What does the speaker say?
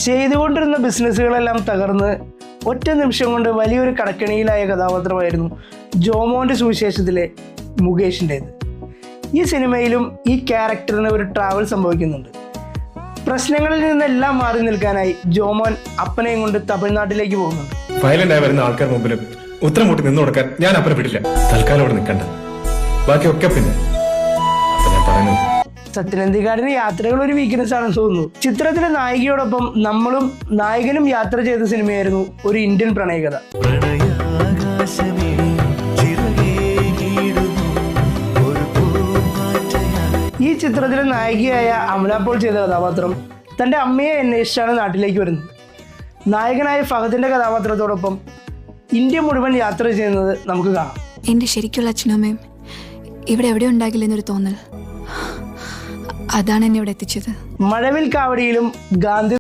ചെയ്തുകൊണ്ടിരുന്ന ബിസിനസ്സുകളെല്ലാം തകർന്ന് ഒറ്റ നിമിഷം കൊണ്ട് വലിയൊരു കടക്കെണിയിലായ കഥാപാത്രമായിരുന്നു ജോമോൻ്റെ സുവിശേഷത്തിലെ മുകേഷിൻ്റേത്. ഈ സിനിമയിലും ഈ ക്യാരക്ടറിന് ഒരു ട്രാവൽ സംഭവിക്കുന്നുണ്ട്. പ്രശ്നങ്ങളിൽ നിന്നെല്ലാം മാറി നിൽക്കാനായി ജോമോൻ അപ്പനെയും കൊണ്ട് തമിഴ്നാട്ടിലേക്ക് പോകുന്നുണ്ട്. വയലന്റായി വരുന്ന ആൾക്കാർ മുമ്പിൽ ഉത്തരം മുട്ടി നിന്നു കൊടുക്കാൻ ഞാൻ അപ്പനെ വിടില്ല. തൽക്കാലം അവിടെ നിൽക്കണ്ട, ബാക്കിയൊക്കെ പിന്നെ. അപ്പൊ ഞാൻ പറയുന്നു, സത്യനന്ദിക്കാടിന് യാത്രകൾ ഒരു വീക്ക്നെസ് ആണെന്ന് തോന്നുന്നു. ചിത്രത്തിലെ നായികയോടൊപ്പം നമ്മളും നായകനും യാത്ര ചെയ്ത സിനിമയായിരുന്നു ഒരു ഇന്ത്യൻ പ്രണയകഥ. ഈ ചിത്രത്തിലെ നായികയായ അമല പോൾ ചെയ്ത കഥാപാത്രം തൻ്റെ അമ്മയെ അന്വേഷിച്ചാണ് നാട്ടിലേക്ക് വരുന്നത്. നായകനായ ഫഹദിന്റെ കഥാപാത്രത്തോടൊപ്പം ഇന്ത്യ മുഴുവൻ യാത്ര ചെയ്യുന്നത് നമുക്ക് കാണാം. എൻ്റെ ശരിക്കുള്ള അച്ഛനും അമ്മയും ഇവിടെ എവിടെ ഉണ്ടാകില്ലെന്നൊരു തോന്നൽ, അതാണ് എന്നെ ഇവിടെ എത്തിച്ചത്. മഴവിൽ കാവടിയിലും ഗാന്ധി